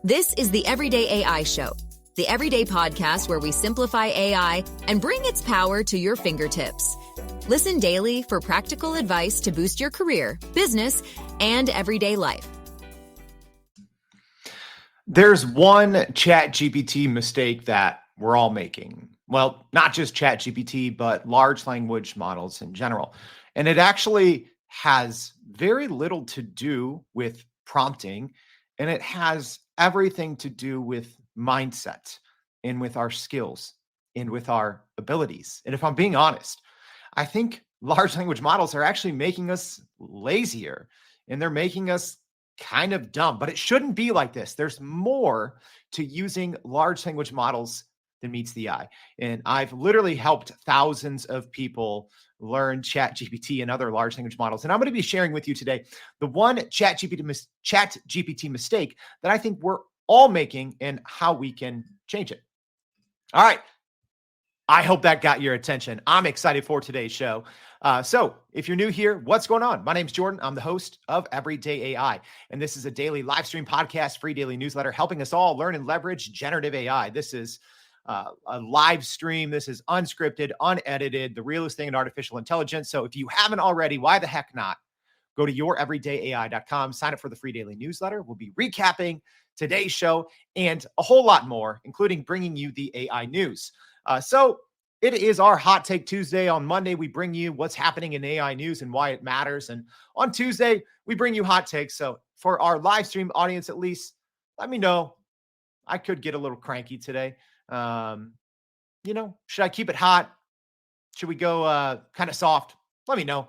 This is the Everyday AI Show, the everyday podcast where we simplify AI and bring its power to your fingertips. Listen daily for practical advice to boost your career, business, and everyday life. There's one ChatGPT mistake that we're all making. Well, not just ChatGPT, but large language models in general. And it actually has very little to do with prompting, and it has everything to do with mindset and with our skills and with our abilities. And if I'm being honest, I think large language models are actually making us lazier and they're making us kind of dumb, but it shouldn't be like this. There's more to using large language models than meets the eye. And I've literally helped thousands of people learn ChatGPT and other large language models. And I'm going to be sharing with you today the one ChatGPT mistake that I think we're all making and how we can change it. All right. I hope that got your attention. I'm excited for today's show. So if you're new here, what's going on? My name's Jordan. I'm the host of Everyday AI, and this is a daily live stream podcast, free daily newsletter, helping us all learn and leverage generative AI. This is a live stream. This is unscripted, unedited, the realest thing in artificial intelligence. So if you haven't already, why the heck not? Go to youreverydayai.com, sign up for the free daily newsletter. We'll be recapping today's show and a whole lot more, including bringing you the AI news. So it is our Hot Take Tuesday. On Monday, we bring you what's happening in AI news and why it matters. And on Tuesday, we bring you hot takes. So for our live stream audience, at least, let me know. I could get a little cranky today. Should I keep it hot? Should we go kind of soft? Let me know.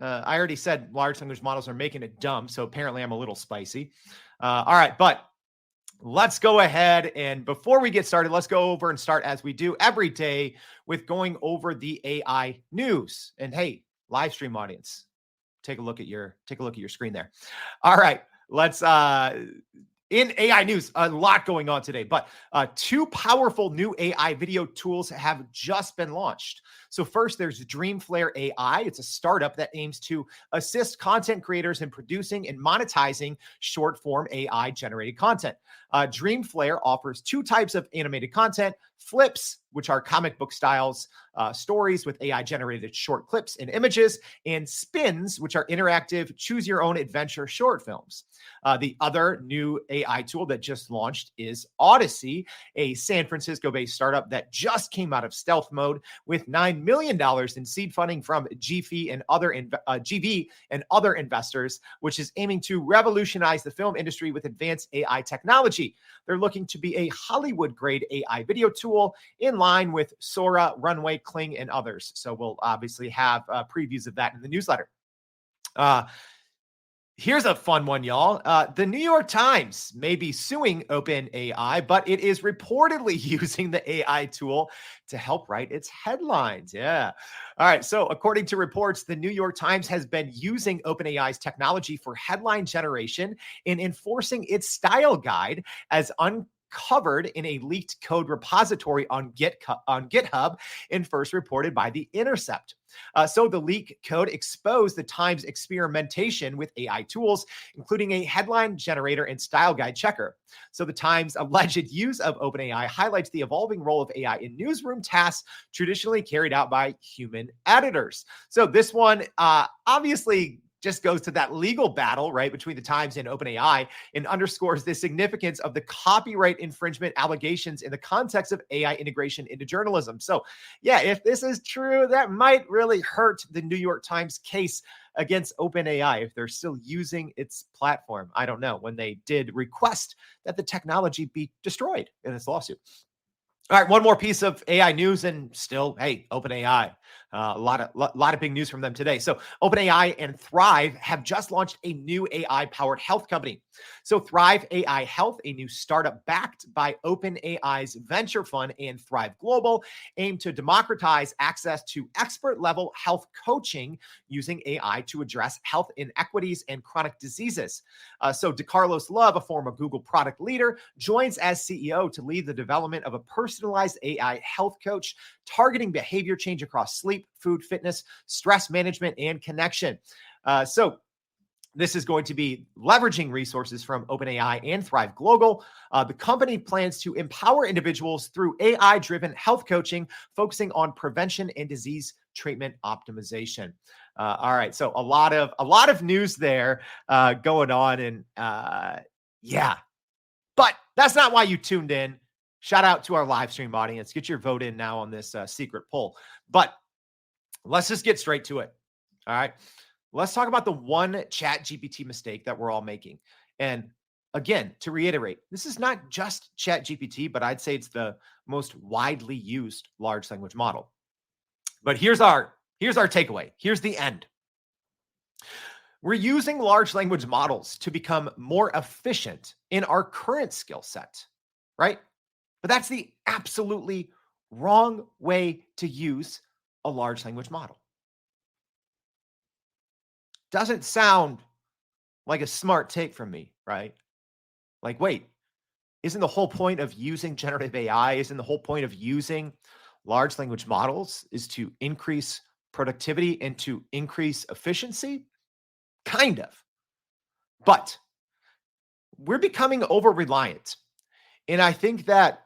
I already said large language models are making it dumb. So apparently I'm a little spicy. All right, but let's go ahead. And before we get started, let's go over and start as we do every day with going over the AI news. And hey, live stream audience, take a look at your screen there. All right, let's in AI news, a lot going on today, but two powerful new AI video tools have just been launched. So first, there's Dreamflare AI. It's a startup that aims to assist content creators in producing and monetizing short-form AI-generated content. Dreamflare offers two types of animated content: flips, which are comic book styles, stories with AI-generated short clips and images, and spins, which are interactive, choose-your-own-adventure short films. The other new AI tool that just launched is Odyssey, a San Francisco-based startup that just came out of stealth mode with $9 million in seed funding from GV and other investors, which is aiming to revolutionize the film industry with advanced AI technology. They're looking to be a Hollywood-grade AI video tool in line with Sora, Runway, Kling, and others. So we'll obviously have previews of that in the newsletter. Here's a fun one, y'all. The New York Times may be suing OpenAI, but it is reportedly using the AI tool to help write its headlines. Yeah. All right. So according to reports, the New York Times has been using OpenAI's technology for headline generation and enforcing its style guide as uncovered in a leaked code repository on GitHub and first reported by The Intercept. So the leak code exposed the Times' experimentation with AI tools, including a headline generator and style guide checker. So the Times' alleged use of OpenAI highlights the evolving role of AI in newsroom tasks traditionally carried out by human editors. So this one obviously just goes to that legal battle, right, between the Times and OpenAI, and underscores the significance of the copyright infringement allegations in the context of AI integration into journalism. So yeah, if this is true, that might really hurt the New York Times case against OpenAI if they're still using its platform. I don't know, when they did request that the technology be destroyed in this lawsuit. All right, one more piece of AI news, and still, hey, OpenAI. A lot of big news from them today. So OpenAI and Thrive have just launched a new AI-powered health company. So Thrive AI Health, a new startup backed by OpenAI's venture fund and Thrive Global, aim to democratize access to expert-level health coaching using AI to address health inequities and chronic diseases. So DeCarlos Love, a former Google product leader, joins as CEO to lead the development of a personalized AI health coach targeting behavior change across sleep, food, fitness, stress management, and connection. So This is going to be leveraging resources from OpenAI and Thrive Global. The company plans to empower individuals through AI-driven health coaching, focusing on prevention and disease treatment optimization. All right, so a lot of news there going on, and yeah, but that's not why you tuned in. Shout out to our live stream audience. Get your vote in now on this secret poll. But let's just get straight to it. All right. Let's talk about the one ChatGPT mistake that we're all making. And again, to reiterate, this is not just ChatGPT, but I'd say it's the most widely used large language model. But here's our takeaway. Here's the end. We're using large language models to become more efficient in our current skill set, right? But that's the absolutely wrong way to use a large language model. Doesn't sound like a smart take from me, right? Like, wait, isn't the whole point of using generative AI, isn't the whole point of using large language models is to increase productivity and to increase efficiency? Kind of. But we're becoming over reliant. And I think that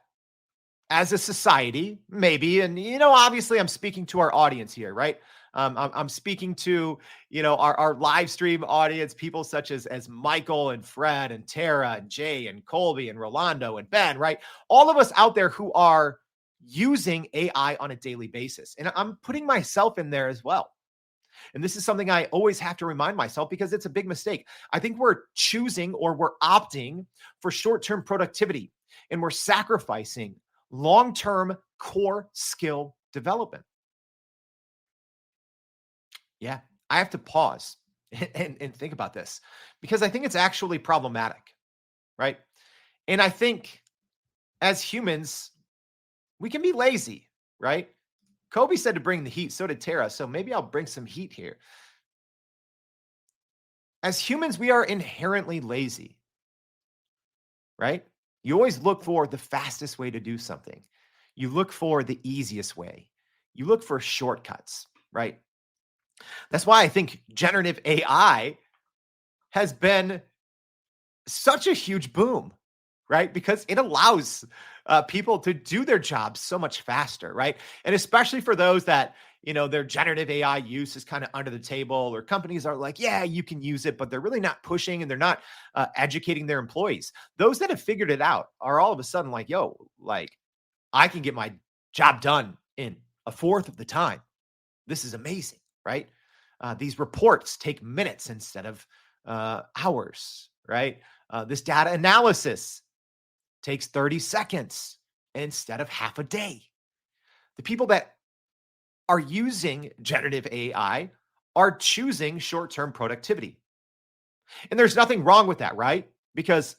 as a society, maybe, and obviously I'm speaking to our audience here, right? I'm speaking to our live stream audience, people such as Michael and Fred and Tara and Jay and Colby and Rolando and Ben, right? All of us out there who are using AI on a daily basis, and I'm putting myself in there as well. And this is something I always have to remind myself because it's a big mistake. I think we're choosing or we're opting for short-term productivity, and we're sacrificing long-term core skill development. Yeah, I have to pause and think about this because I think it's actually problematic, right? And I think as humans, we can be lazy, right? Kobe said to bring the heat, so did Tara. So maybe I'll bring some heat here. As humans, we are inherently lazy, right? You always look for the fastest way to do something. You look for the easiest way. You look for shortcuts, right? That's why I think generative AI has been such a huge boom, right? Because it allows people to do their jobs so much faster, right? And especially for those that, their generative AI use is kind of under the table, or companies are like, yeah, you can use it, but they're really not pushing and they're not educating their employees. Those that have figured it out are all of a sudden like, yo, like I can get my job done in a fourth of the time. This is amazing, right? These reports take minutes instead of hours, right? This data analysis takes 30 seconds instead of half a day. The people that are using generative AI are choosing short-term productivity. And there's nothing wrong with that, right? Because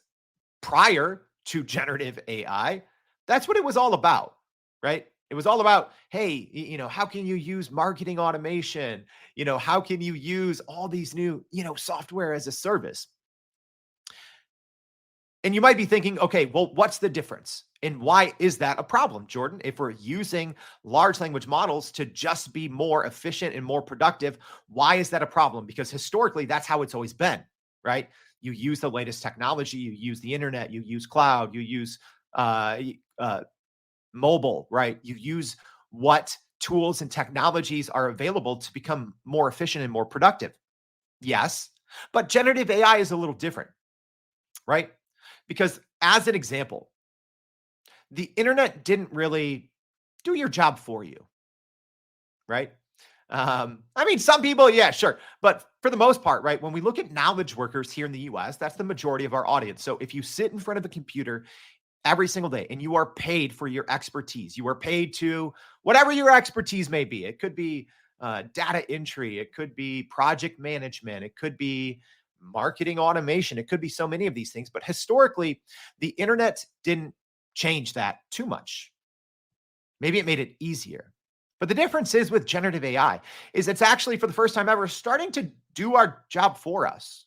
prior to generative AI, that's what it was all about, right? It was all about, hey, how can you use marketing automation? How can you use all these new, software as a service? And you might be thinking, okay, well, what's the difference? And why is that a problem, Jordan? If we're using large language models to just be more efficient and more productive, why is that a problem? Because historically, that's how it's always been, right? You use the latest technology, you use the internet, you use cloud, you use mobile, right? You use what tools and technologies are available to become more efficient and more productive. Yes, but generative AI is a little different, right? Because as an example, the internet didn't really do your job for you, right? I mean, some people, yeah, sure. But for the most part, right, when we look at knowledge workers here in the US, that's the majority of our audience. So if you sit in front of a computer every single day and you are paid for your expertise, you are paid to whatever your expertise may be. It could be data entry, it could be project management, it could be marketing automation, it could be so many of these things. But historically, the internet didn't change that too much. Maybe it made it easier. But the difference is with generative AI is it's actually for the first time ever starting to do our job for us,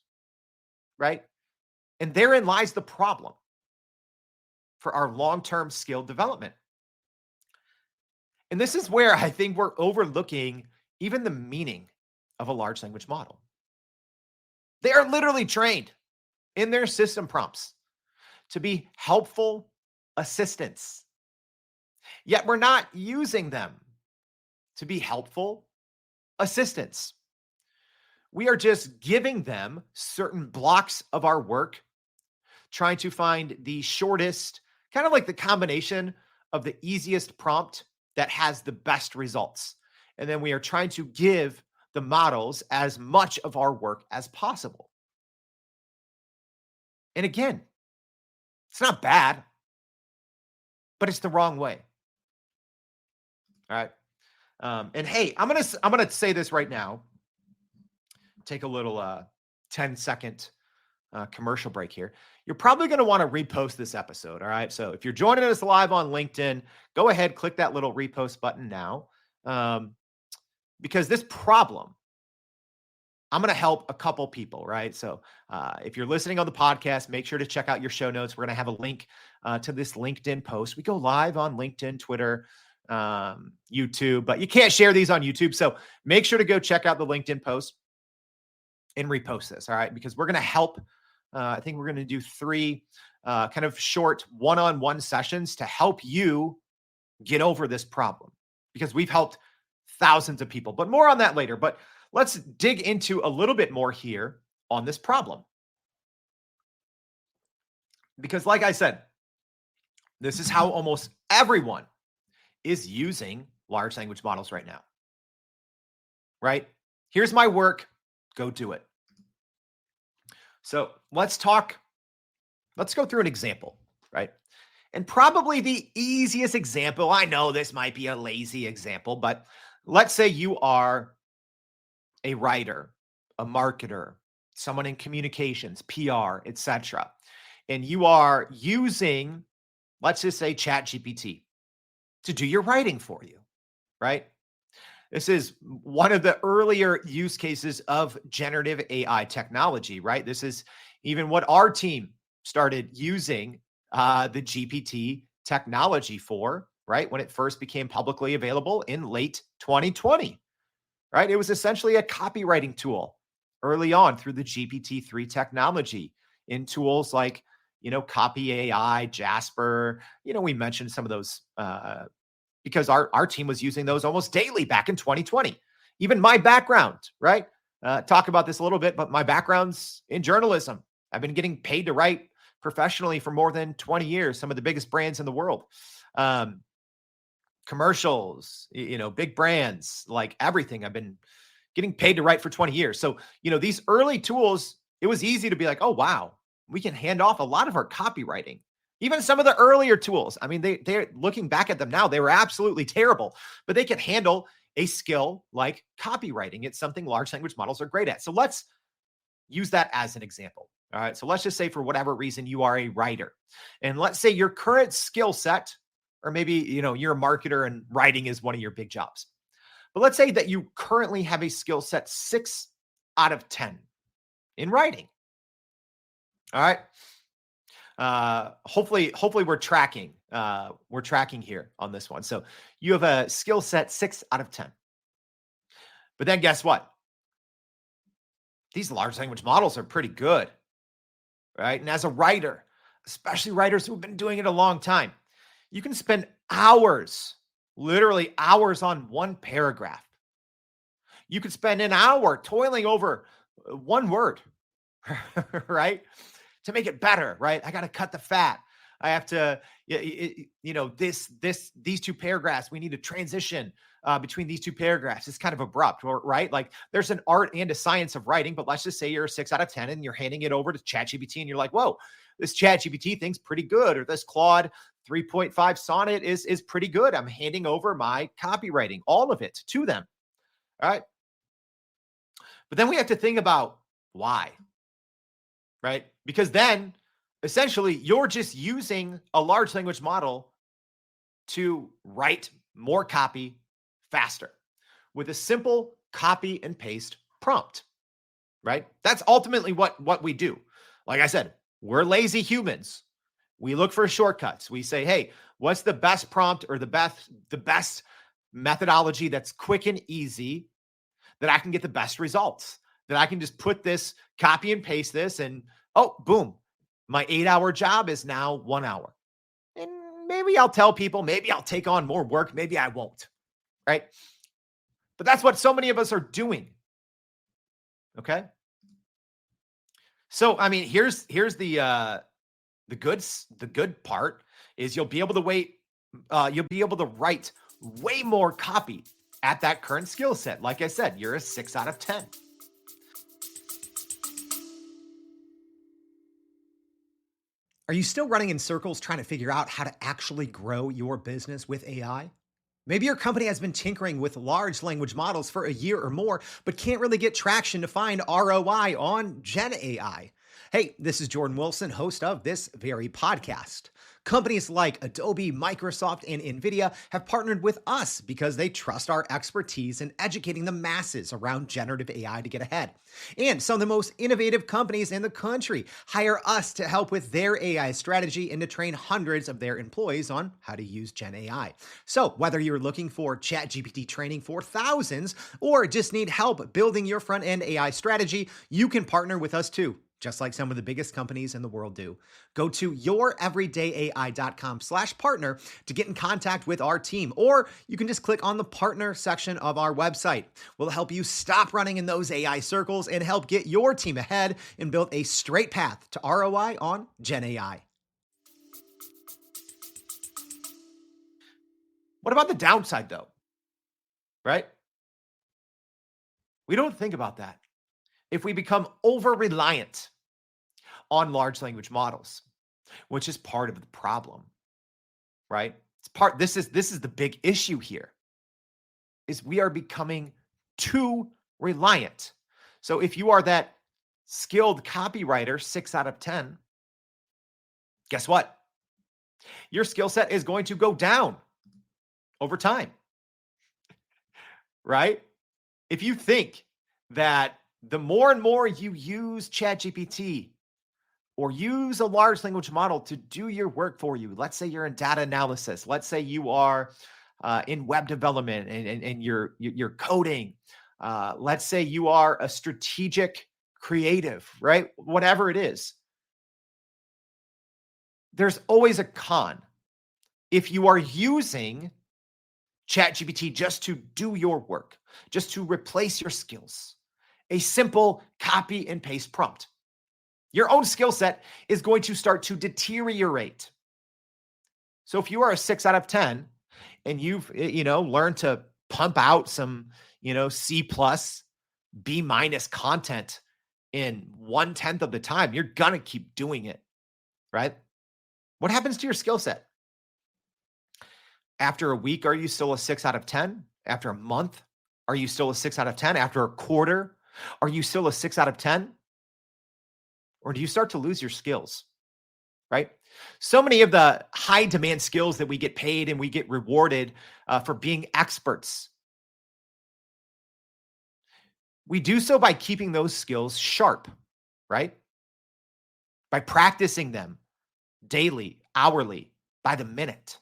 right? And therein lies the problem for our long-term skill development. And this is where I think we're overlooking even the meaning of a large language model. They are literally trained in their system prompts to be helpful assistants. Yet we're not using them to be helpful assistants. We are just giving them certain blocks of our work, trying to find the shortest, kind of like the combination of the easiest prompt that has the best results. And then we are trying to give the models as much of our work as possible. And again, it's not bad, but it's the wrong way. All right. And hey, I'm gonna say this right now. Take a little 10-second commercial break here. You're probably going to want to repost this episode. All right. So if you're joining us live on LinkedIn, go ahead, click that little repost button now. Because this problem, I'm going to help a couple people, right? So if you're listening on the podcast, make sure to check out your show notes. We're going to have a link to this LinkedIn post. We go live on LinkedIn, Twitter, YouTube, but you can't share these on YouTube. So make sure to go check out the LinkedIn post and repost this. All right. Because we're going to help. I think we're going to do 3 kind of short one-on-one sessions to help you get over this problem, because we've helped thousands of people, but more on that later. But let's dig into a little bit more here on this problem. Because like I said, this is how almost everyone is using large language models right now. Right? Here's my work. Go do it. So let's go through an example, right? And probably the easiest example, I know this might be a lazy example, but let's say you are a writer, a marketer, someone in communications, PR, etc. And you are using, let's just say, ChatGPT to do your writing for you, right? This is one of the earlier use cases of generative AI technology, right? This is even what our team started using the GPT technology for, right? When it first became publicly available in late 2020, right? It was essentially a copywriting tool early on through the GPT-3 technology in tools like, Copy AI, Jasper. We mentioned some of those because our team was using those almost daily back in 2020. Even my background, right? Talk about this a little bit, but my background's in journalism. I've been getting paid to write professionally for more than 20 years, some of the biggest brands in the world. Commercials, big brands, like everything. I've been getting paid to write for 20 years. So, these early tools, it was easy to be like, oh, wow, we can hand off a lot of our copywriting. Even some of the earlier tools, I mean, they're looking back at them now, they were absolutely terrible, but they can handle a skill like copywriting. It's something large language models are great at. So let's use that as an example. All right. So let's just say for whatever reason you are a writer, and let's say your current skill set, or maybe, you're a marketer and writing is one of your big jobs. But let's say that you currently have a skill set 6 out of 10 in writing. All right. Hopefully we're tracking. We're tracking here on this one. So you have a skill set 6 out of 10. But then guess what? These large language models are pretty good, right? And as a writer, especially writers who've been doing it a long time, you can spend hours, literally hours on one paragraph. You could spend an hour toiling over one word, right? To make it better, right? I got to cut the fat. I have to, these 2 paragraphs, we need to transition between these 2 paragraphs. It's kind of abrupt, right? Like there's an art and a science of writing, but let's just say you're a 6 out of 10 and you're handing it over to ChatGPT and you're like, whoa, this ChatGPT thing's pretty good. Or this Claude 3.5 sonnet is pretty good. I'm handing over my copywriting, all of it to them. All right. But then we have to think about why. Right? Because then essentially you're just using a large language model to write more copy faster with a simple copy and paste prompt, right? That's ultimately what we do. Like I said, we're lazy humans. We look for shortcuts. We say, hey, what's the best prompt or the best methodology that's quick and easy that I can get the best results, that I can just put this, copy and paste this, and oh, boom, my 8-hour job is now 1 hour. And maybe I'll tell people, maybe I'll take on more work, maybe I won't, right? But that's what so many of us are doing. Okay. So, I mean, here's the good part is you'll be able to write way more copy at that current skill set. Like I said, you're a 6 out of 10. Are you still running in circles trying to figure out how to actually grow your business with AI? Maybe your company has been tinkering with large language models for a year or more, but can't really get traction to find ROI on Gen AI. Hey, this is Jordan Wilson, host of this very podcast. Companies like Adobe, Microsoft, and NVIDIA have partnered with us because they trust our expertise in educating the masses around generative AI to get ahead. And some of the most innovative companies in the country hire us to help with their AI strategy and to train hundreds of their employees on how to use Gen AI. So whether you're looking for ChatGPT training for thousands or just need help building your front-end AI strategy, you can partner with us too, just like some of the biggest companies in the world do. Go to youreverydayai.com/partner to get in contact with our team, or you can just click on the partner section of our website. We'll help you stop running in those AI circles and help get your team ahead and build a straight path to ROI on Gen AI. What about the downside though? Right? We don't think about that. If we become over reliant on large language models, which is part of the problem, right? This is the big issue here, is we are becoming too reliant. So if you are that skilled copywriter, 6 out of 10, guess what? Your skill set is going to go down over time, right? If you think that the more and more you use ChatGPT or use a large language model to do your work for you, let's say you're in data analysis, let's say you are in web development and you're coding, let's say you are a strategic creative, right? Whatever it is, there's always a con. If you are using ChatGPT just to do your work, just to replace your skills, a simple copy and paste prompt, your own skill set is going to start to deteriorate. So if you are a 6 out of 10 and you've, learned to pump out some, C plus, B minus content in 1/10 of the time, you're going to keep doing it, right? What happens to your skill set? After a week, are you still a 6 out of 10? After a month, are you still a 6 out of 10? After a quarter, are you still a 6 out of 10? Or do you start to lose your skills, right? So many of the high demand skills that we get paid and we get rewarded for being experts, we do so by keeping those skills sharp, right? By practicing them daily, hourly, by the minute.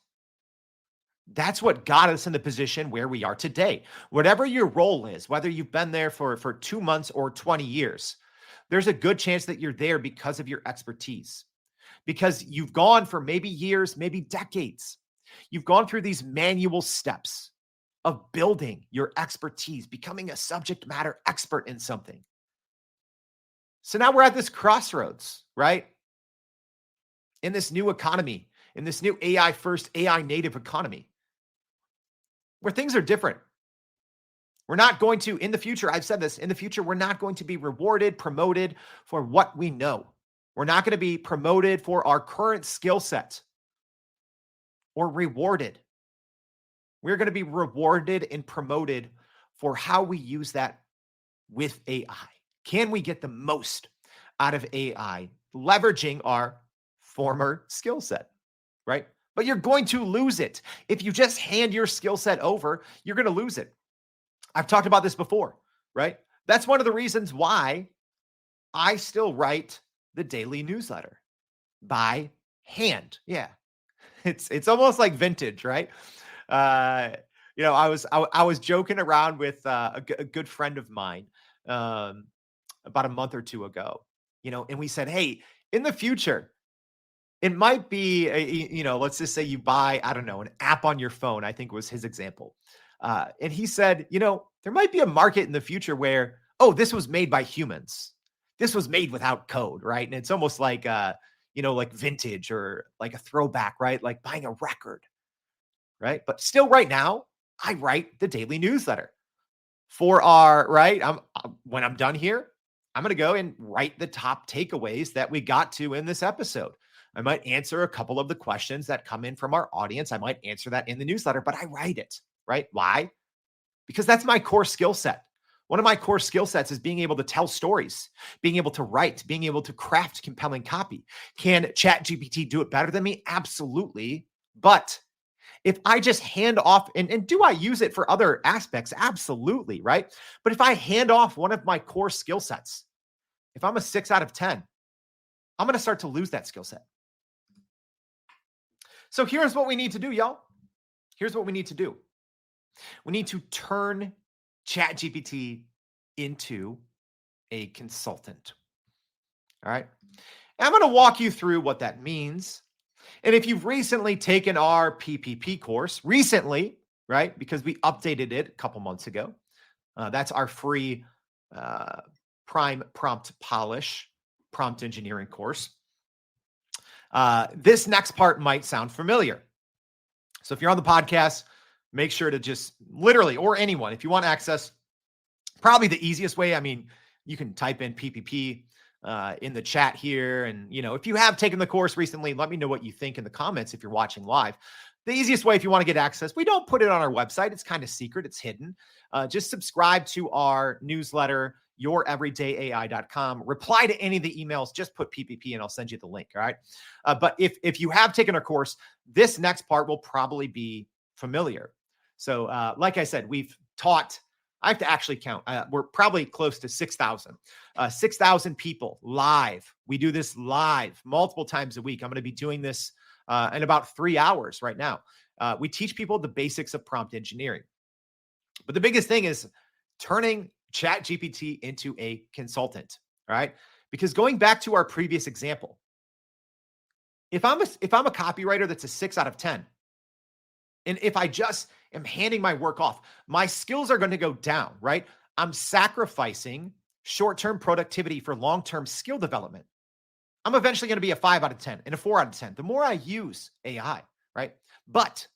That's what got us in the position where we are today. Whatever your role is, whether you've been there for 2 months or 20 years, there's a good chance that you're there because of your expertise, because you've gone for maybe years, maybe decades. You've gone through these manual steps of building your expertise, becoming a subject matter expert in something. So now we're at this crossroads, right? In this new economy, in this new AI first, AI native economy, where things are different. We're not going to, in the future, I've said this, in the future, we're not going to be rewarded, promoted for what we know. We're not going to be promoted for our current skill set or rewarded. We're going to be rewarded and promoted for how we use that with AI. Can we get the most out of AI, leveraging our former skill set, right? But you're going to lose it. If you just hand your skill set over, you're going to lose it. I've talked about this before, right? That's one of the reasons why I still write the daily newsletter by hand. Yeah. It's almost like vintage, right? I was joking around with a good friend of mine. about a month or two ago, and we said, hey, in the future, it might be, let's just say you buy, I don't know, an app on your phone, I think was his example. And he said, there might be a market in the future where, oh, this was made by humans. This was made without code, right? And it's almost like, like vintage or like a throwback, right? Like buying a record, right? But still right now, I write the daily newsletter for our, right? When I'm done here, I'm going to go and write the top takeaways that we got to in this episode. I might answer a couple of the questions that come in from our audience. I might answer that in the newsletter, but I write it, right? Why? Because that's my core skill set. One of my core skill sets is being able to tell stories, being able to write, being able to craft compelling copy. Can ChatGPT do it better than me? Absolutely. But if I just hand off, and do I use it for other aspects? Absolutely, right? But if I hand off one of my core skill sets, if I'm a 6 out of 10, I'm going to start to lose that skill set. So here's what we need to do, y'all. Here's what we need to do. We need to turn ChatGPT into a consultant. All right. And I'm going to walk you through what that means. And if you've recently taken our PPP course, recently, right, because we updated it a couple months ago, that's our free Prime Prompt Polish prompt engineering course. This next part might sound familiar. So if you're on the podcast, make sure to just literally, or anyone, if you want access, probably the easiest way. I mean, you can type in PPP in the chat here. And, if you have taken the course recently, let me know what you think in the comments if you're watching live. The easiest way, if you want to get access, we don't put it on our website. It's kind of secret. It's hidden. Just subscribe to our newsletter, youreverydayai.com. Reply to any of the emails. Just put PPP and I'll send you the link. All right. But if you have taken a course, this next part will probably be familiar. So like I said, we've taught, I have to actually count. We're probably close to 6,000. 6,000 people live. We do this live multiple times a week. I'm going to be doing this in about 3 hours right now. We teach people the basics of prompt engineering. But the biggest thing is turning ChatGPT into a consultant, all right? Because going back to our previous example, if I'm a copywriter that's a 6 out of 10, and if I just am handing my work off, my skills are going to go down, right? I'm sacrificing short-term productivity for long-term skill development. I'm eventually going to be a 5 out of 10 and a 4 out of 10. The more I use AI, right? But,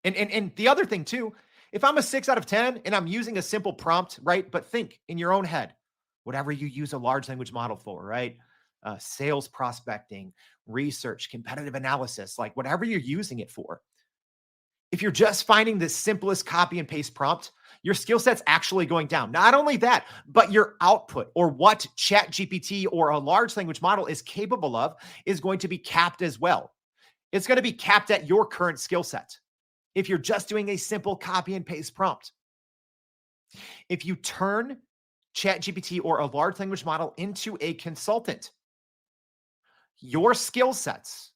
and the other thing too, if I'm a 6 out of 10 and I'm using a simple prompt, right? But think in your own head, whatever you use a large language model for, right? Sales prospecting, research, competitive analysis, like whatever you're using it for. If you're just finding the simplest copy and paste prompt, your skill set's actually going down. Not only that, but your output or what ChatGPT or a large language model is capable of is going to be capped as well. It's going to be capped at your current skill set. If you're just doing a simple copy and paste prompt. If you turn ChatGPT or a large language model into a consultant, your skill sets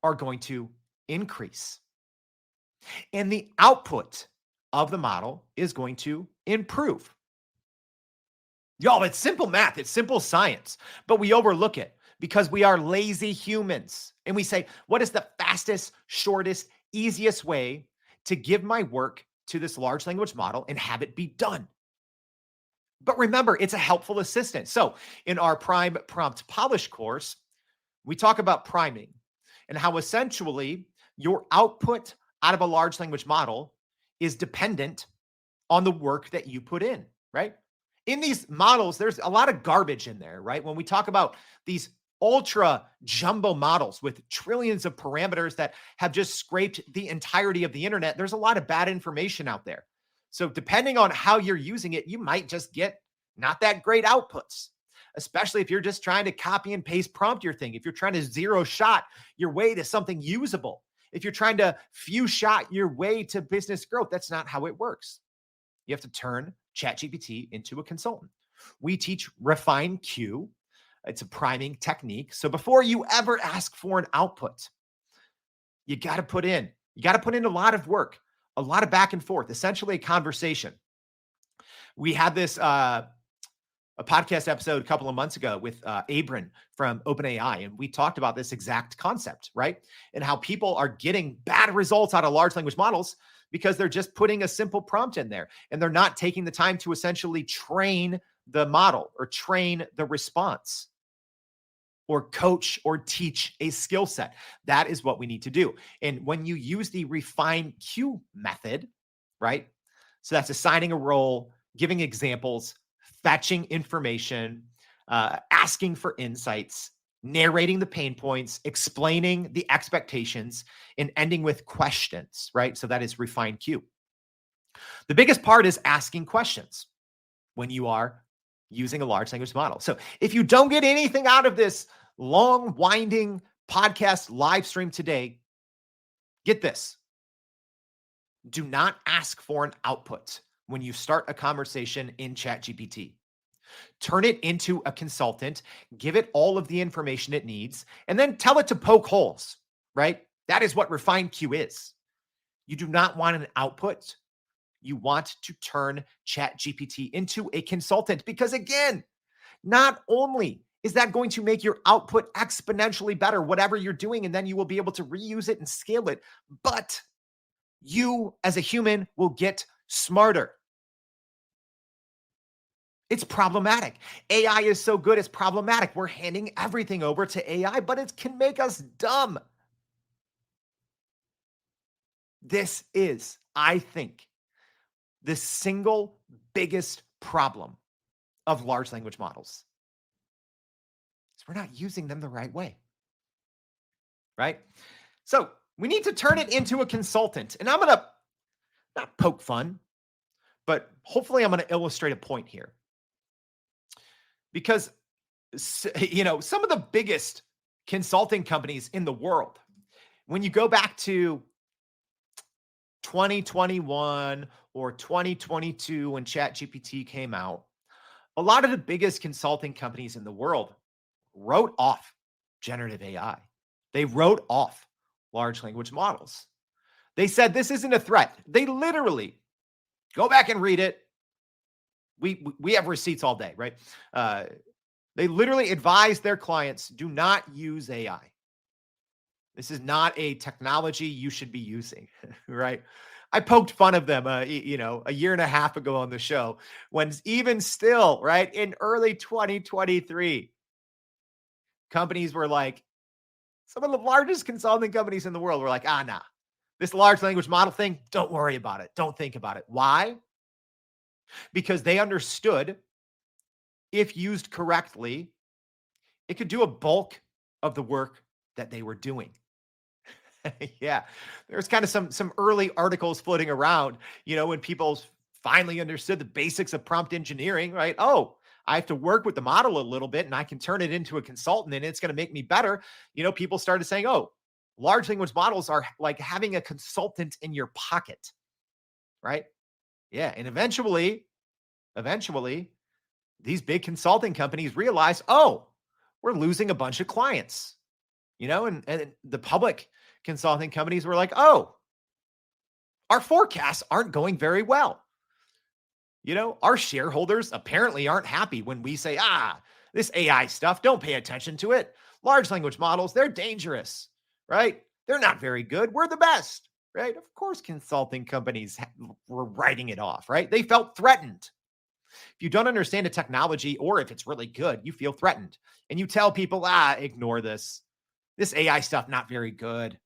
are going to increase. And the output of the model is going to improve. Y'all, it's simple math. It's simple science, but we overlook it because we are lazy humans. And we say, what is the fastest, shortest, easiest way to give my work to this large language model and have it be done? But remember, it's a helpful assistant. So in our Prime Prompt Polish course, we talk about priming and how essentially your output out of a large language model is dependent on the work that you put in, right? In these models, there's a lot of garbage in there, right? When we talk about these ultra jumbo models with trillions of parameters that have just scraped the entirety of the internet, there's a lot of bad information out there. So depending on how you're using it, you might just get not that great outputs, especially if you're just trying to copy and paste prompt your thing. If you're trying to zero shot your way to something usable, if you're trying to few shot your way to business growth, that's not how it works. You have to turn ChatGPT into a consultant. We teach Refine Q. It's a priming technique. So before you ever ask for an output, you got to put in a lot of work, a lot of back and forth, essentially a conversation. We had this a podcast episode a couple of months ago with Abram from OpenAI, and we talked about this exact concept, right? And how people are getting bad results out of large language models because they're just putting a simple prompt in there and they're not taking the time to essentially train the model or train the response or coach or teach a skill set. That is what we need to do. And when you use the refine Q method, right? So that's assigning a role, giving examples, fetching information, asking for insights, narrating the pain points, explaining the expectations, and ending with questions, right? So that is refine Q. The biggest part is asking questions when you are using a large language model. So if you don't get anything out of this long, winding podcast live stream today, get this. Do not ask for an output when you start a conversation in ChatGPT. Turn it into a consultant, give it all of the information it needs, and then tell it to poke holes, right? That is what Refine Q is. You do not want an output. You want to turn ChatGPT into a consultant because, again, not only is that going to make your output exponentially better, whatever you're doing, and then you will be able to reuse it and scale it, but you as a human will get smarter. It's problematic. AI is so good, it's problematic. We're handing everything over to AI, but it can make us dumb. This is, I think, the single biggest problem of large language models. Is we're not using them the right way, right? So we need to turn it into a consultant. And I'm going to not poke fun, but hopefully I'm going to illustrate a point here. Because, some of the biggest consulting companies in the world, when you go back to 2021 or 2022 when ChatGPT came out, a lot of the biggest consulting companies in the world wrote off generative AI. They wrote off large language models. They said this isn't a threat. They literally, go back and read it. We have receipts all day, right? They literally advise their clients, do not use AI. This is not a technology you should be using, right? I poked fun of them, a year and a half ago on the show, when even still, right, in early 2023, companies were like, some of the largest consulting companies in the world were like, nah, this large language model thing, don't worry about it. Don't think about it. Why? Because they understood if used correctly, it could do a bulk of the work that they were doing. Yeah, there's kind of some early articles floating around, when people finally understood the basics of prompt engineering, right? Oh, I have to work with the model a little bit and I can turn it into a consultant and it's going to make me better. People started saying, oh, large language models are like having a consultant in your pocket, right? Yeah, and eventually, these big consulting companies realize, oh, we're losing a bunch of clients, and the public consulting companies were like, oh, our forecasts aren't going very well. Our shareholders apparently aren't happy when we say, this AI stuff, don't pay attention to it. Large language models, they're dangerous, right? They're not very good. We're the best, right? Of course, consulting companies were writing it off, right? They felt threatened. If you don't understand a technology or if it's really good, you feel threatened. And you tell people, ignore this. This AI stuff, not very good.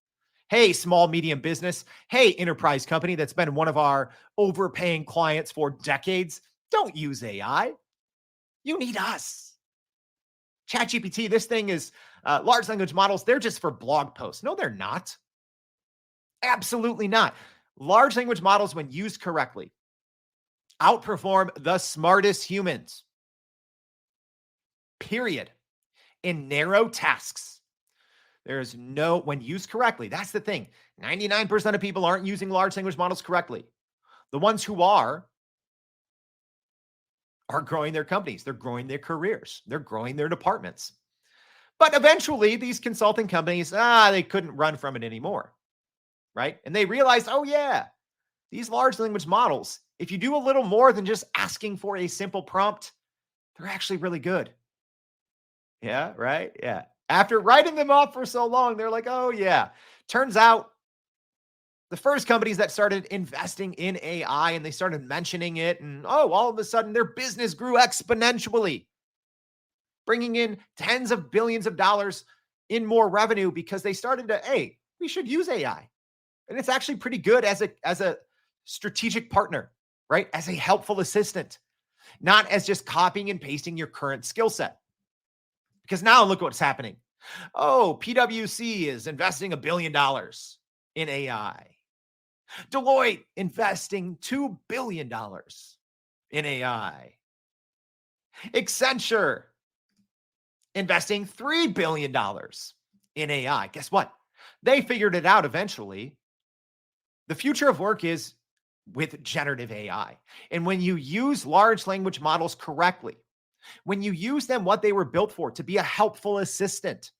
Hey, small, medium business. Hey, enterprise company that's been one of our overpaying clients for decades. Don't use AI. You need us. ChatGPT, this thing is large language models. They're just for blog posts. No, they're not. Absolutely not. Large language models, when used correctly, outperform the smartest humans. Period. In narrow tasks. There's when used correctly, that's the thing. 99% of people aren't using large language models correctly. The ones who are growing their companies. They're growing their careers. They're growing their departments. But eventually, these consulting companies, they couldn't run from it anymore, right? And they realized, oh yeah, these large language models, if you do a little more than just asking for a simple prompt, they're actually really good. Yeah, right? Yeah. After writing them off for so long, they're like, oh, yeah. Turns out the first companies that started investing in AI and they started mentioning it, and all of a sudden their business grew exponentially, bringing in tens of billions of dollars in more revenue because they started to, hey, we should use AI. And it's actually pretty good as a strategic partner, right? As a helpful assistant, not as just copying and pasting your current skill set. Because now look what's happening. Oh, PwC is investing $1 billion in AI. Deloitte investing $2 billion in AI. Accenture investing $3 billion in AI. Guess what? They figured it out eventually. The future of work is with generative AI. And when you use large language models correctly, when you use them what they were built for, to be a helpful assistant,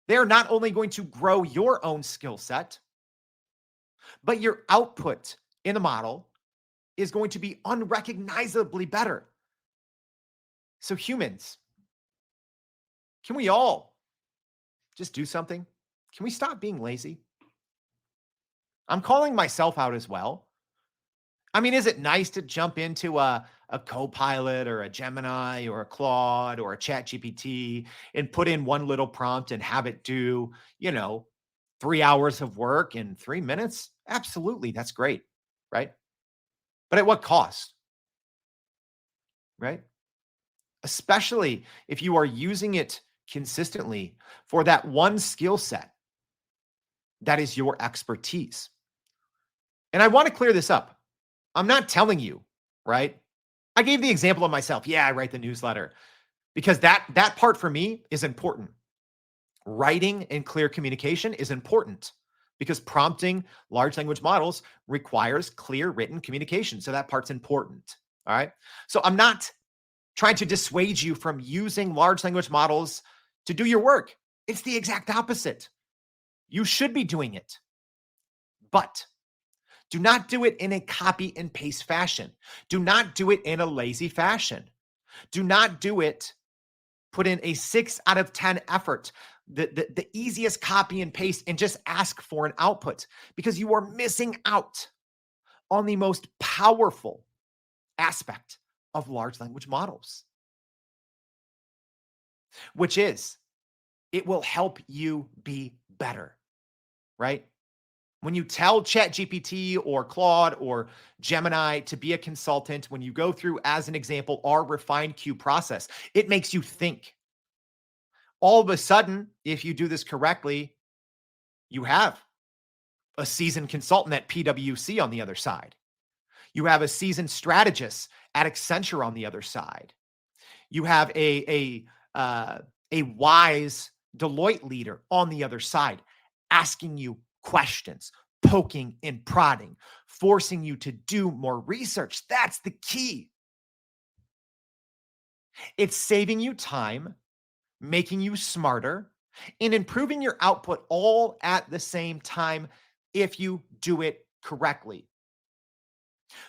they're not only going to grow your own skill set, but your output in the model is going to be unrecognizably better. So humans, can we all just do something? Can we stop being lazy? I'm calling myself out as well. I mean, is it nice to jump into a Copilot or a Gemini or a Claude or a ChatGPT and put in one little prompt and have it do, 3 hours of work in 3 minutes? Absolutely. That's great. Right. But at what cost? Right. Especially if you are using it consistently for that one skill set that is your expertise. And I want to clear this up. I'm not telling you, right? I gave the example of myself. Yeah, I write the newsletter because that part for me is important. Writing and clear communication is important because prompting large language models requires clear written communication. So that part's important. All right. So I'm not trying to dissuade you from using large language models to do your work. It's the exact opposite. You should be doing it. But do not do it in a copy and paste fashion. Do not do it in a lazy fashion. Do not do it, put in a 6 out of 10 effort, the easiest copy and paste, and just ask for an output, because you are missing out on the most powerful aspect of large language models, which is it will help you be better, right? When you tell ChatGPT or Claude or Gemini to be a consultant, when you go through, as an example, our refined Q process, it makes you think. All of a sudden, if you do this correctly, you have a seasoned consultant at PwC on the other side. You have a seasoned strategist at Accenture on the other side. You have a wise Deloitte leader on the other side, asking you questions, poking and prodding, forcing you to do more research. That's the key. It's saving you time, making you smarter, and improving your output all at the same time if you do it correctly.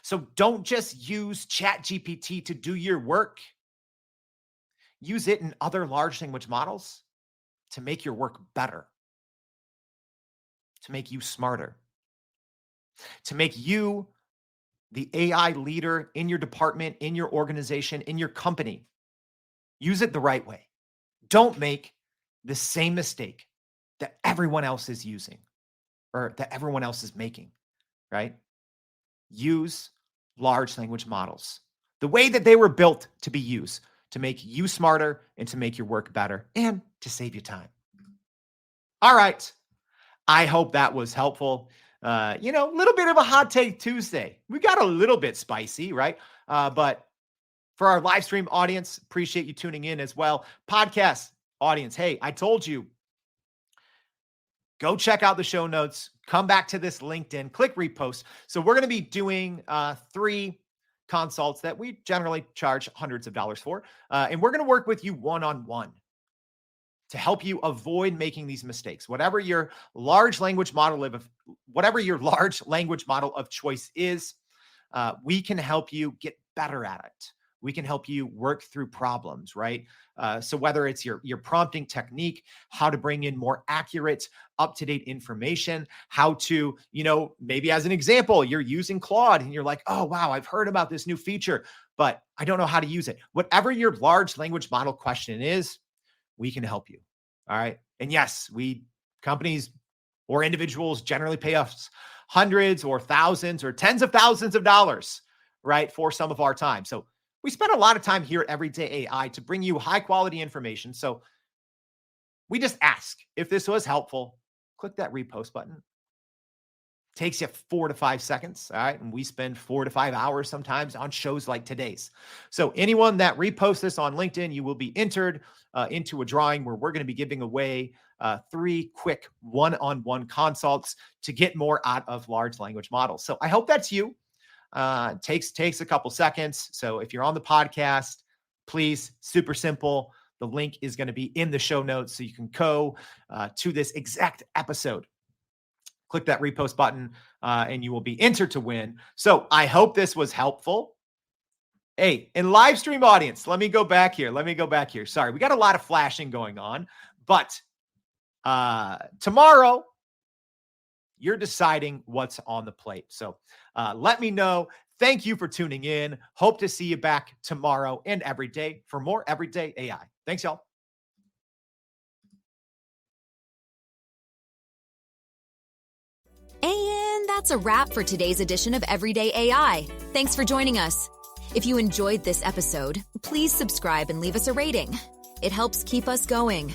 So don't just use ChatGPT to do your work. Use it in other large language models to make your work better, to make you smarter, to make you the AI leader in your department, in your organization, in your company. Use it the right way. Don't make the same mistake that everyone else is using or that everyone else is making, right? Use large language models the way that they were built to be used, to make you smarter and to make your work better and to save you time. All right. I hope that was helpful. A little bit of a hot take Tuesday. We got a little bit spicy, right? But for our live stream audience, appreciate you tuning in as well. Podcast audience, hey, I told you, go check out the show notes. Come back to this LinkedIn, click repost. So we're going to be doing 3 consults that we generally charge hundreds of dollars for. And we're going to work with you one-on-one to help you avoid making these mistakes. Whatever your large language model of choice is, we can help you get better at it. We can help you work through problems, right? So whether it's your prompting technique, how to bring in more accurate, up-to-date information, how to, maybe as an example, you're using Claude and you're like, oh, wow, I've heard about this new feature, but I don't know how to use it. Whatever your large language model question is, we can help you. All right. And yes, companies or individuals generally pay us hundreds or thousands or tens of thousands of dollars, right, for some of our time. So we spend a lot of time here at Everyday AI to bring you high quality information. So we just ask if this was helpful. Click that repost button. Takes you 4 to 5 seconds. All right. And we spend 4 to 5 hours sometimes on shows like today's. So anyone that reposts this on LinkedIn, you will be entered into a drawing where we're going to be giving away 3 quick one-on-one consults to get more out of large language models. So I hope that's you. Takes a couple seconds. So if you're on the podcast, please, super simple. The link is going to be in the show notes so you can go to this exact episode. Click that repost button and you will be entered to win. So I hope this was helpful. Hey, in live stream audience, let me go back here. Sorry, we got a lot of flashing going on, but tomorrow you're deciding what's on the plate. So let me know. Thank you for tuning in. Hope to see you back tomorrow and every day for more Everyday AI. Thanks, y'all. And that's a wrap for today's edition of Everyday AI. Thanks for joining us. If you enjoyed this episode, please subscribe and leave us a rating. It helps keep us going.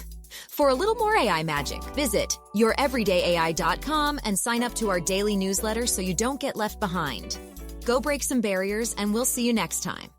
For a little more AI magic, visit youreverydayai.com and sign up to our daily newsletter so you don't get left behind. Go break some barriers, and we'll see you next time.